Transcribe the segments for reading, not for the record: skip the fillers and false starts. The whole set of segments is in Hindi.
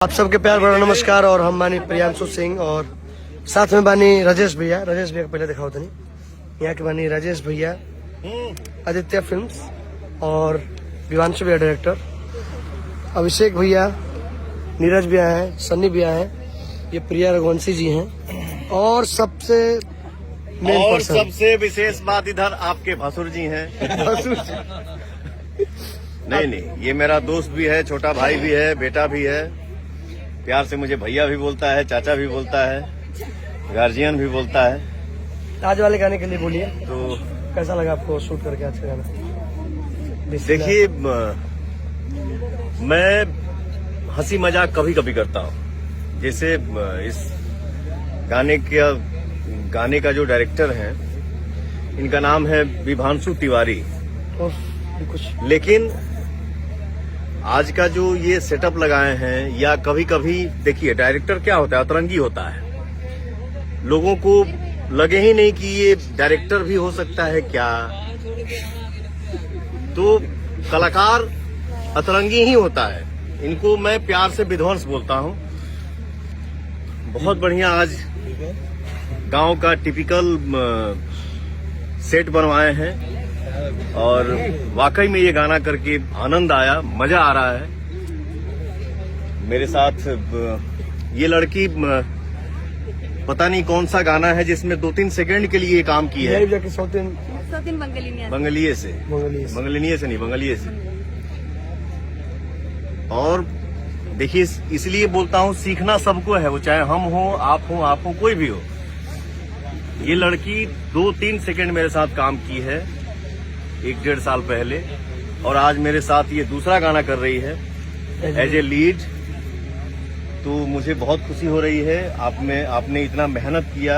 आप सबके प्यार भरा नमस्कार। और हम बानी प्रियांशु सिंह और साथ में बानी राजेश भैया को पहले दिखाओ तनी। यहाँ के बानी राजेश भैया, आदित्य फिल्म्स और विवांशु भैया डायरेक्टर, अभिषेक भैया, नीरज भैया हैं, सन्नी भैया हैं, ये प्रिया रघुवंशी जी हैं और सबसे और सबसे विशेष बात इधर आपके भसुर जी हैं। नहीं, ये मेरा दोस्त भी है, छोटा भाई भी है, बेटा भी है। प्यार से मुझे भैया भी बोलता है, चाचा भी बोलता है, गार्जियन भी बोलता है। आज वाले गाने के लिए बोलिए, तो कैसा लगा आपको शूट करके आज का गाना? देखिए, मैं हंसी मजाक कभी कभी करता हूँ। जैसे इस गाने का जो डायरेक्टर है, इनका नाम है विभांशु तिवारी। कुछ लेकिन आज का जो ये सेटअप लगाए हैं, या कभी कभी देखिए डायरेक्टर क्या होता है, अतरंगी होता है। लोगों को लगे ही नहीं कि ये डायरेक्टर भी हो सकता है क्या। तो कलाकार अतरंगी ही होता है। इनको मैं प्यार से विध्वंस बोलता हूँ। बहुत बढ़िया आज गांव का टिपिकल सेट बनवाए हैं और वाकई में ये गाना करके आनंद आया, मजा आ रहा है। मेरे साथ ये लड़की पता नहीं कौन सा गाना है जिसमें 2-3 सेकंड के लिए ये काम की है। बंगलिये से और देखिए, इसलिए बोलता हूँ सीखना सबको है, वो चाहे हम हो, आप हो, कोई भी हो। ये लड़की 2-3 सेकंड मेरे साथ काम की है 1-1.5 साल पहले, और आज मेरे साथ ये दूसरा गाना कर रही है एज ए लीड। तो मुझे बहुत खुशी हो रही है। आपने इतना मेहनत किया,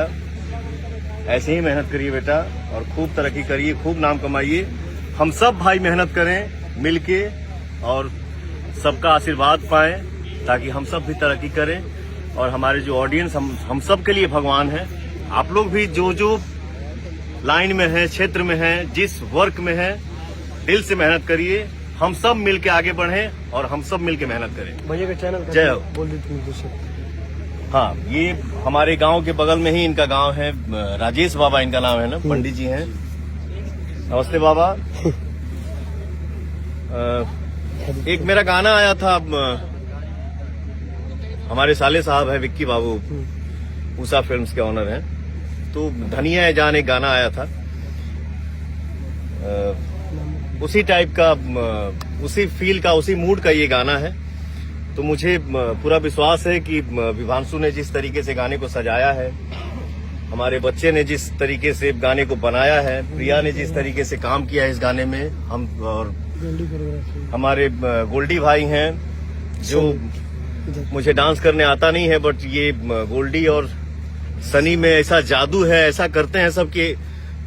ऐसे ही मेहनत करिए बेटा, और खूब तरक्की करिए, खूब नाम कमाइए। हम सब भाई मेहनत करें मिलके और सबका आशीर्वाद पाएं, ताकि हम सब भी तरक्की करें। और हमारे जो ऑडियंस, हम सब के लिए भगवान है। आप लोग भी जो लाइन में है, क्षेत्र में है, जिस वर्क में है, दिल से मेहनत करिए। हम सब मिलके आगे बढ़ें और हम सब मिलके मेहनत करें। भैया का चैनल जय हो। बोल देती। हाँ, ये हमारे गांव के बगल में ही इनका गांव है। राजेश बाबा इनका नाम है ना, पंडित जी हैं। नमस्ते बाबा। एक मेरा गाना आया था, हमारे साले साहब है विक्की बाबू, उषा फिल्म्स के ऑनर हैं। तो धनिया जान एक गाना आया था, उसी टाइप का, उसी फील का, उसी मूड का ये गाना है। तो मुझे पूरा विश्वास है कि विभांशु ने जिस तरीके से गाने को सजाया है, हमारे बच्चे ने जिस तरीके से गाने को बनाया है, प्रिया ने जिस तरीके से काम किया है इस गाने में, हम और हमारे गोल्डी भाई हैं, जो मुझे डांस करने आता नहीं है, बट ये गोल्डी और सनी में ऐसा जादू है, ऐसा करते हैं सबके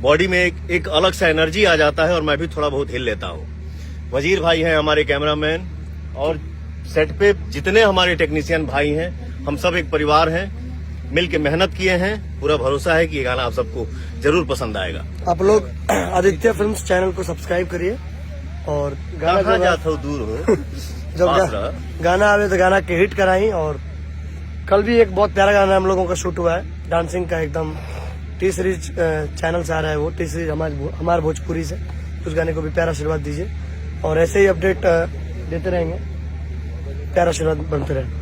बॉडी में एक अलग सा एनर्जी आ जाता है, और मैं भी थोड़ा बहुत हिल लेता हूँ। वजीर भाई हैं हमारे कैमरामैन, और सेट पे जितने हमारे टेक्नीशियन भाई हैं, हम सब एक परिवार हैं, मिल के मेहनत किए हैं। पूरा भरोसा है कि ये गाना आप सबको जरूर पसंद आएगा। आप लोग आदित्य फिल्म्स चैनल को सब्सक्राइब करिए और गाना जाता हूँ दूर हो जब गाना आवे तो गाना के हिट कराई। और कल भी एक बहुत प्यारा गाना हम लोगों का शूट हुआ है, डांसिंग का, एकदम टी सीरीज चैनल से आ रहा है वो, टी सीरीज हमारे भोजपुरी से। उस गाने को भी प्यारा आशीर्वाद दीजिए और ऐसे ही अपडेट देते रहेंगे। प्यारा आशीर्वाद बनते रहे।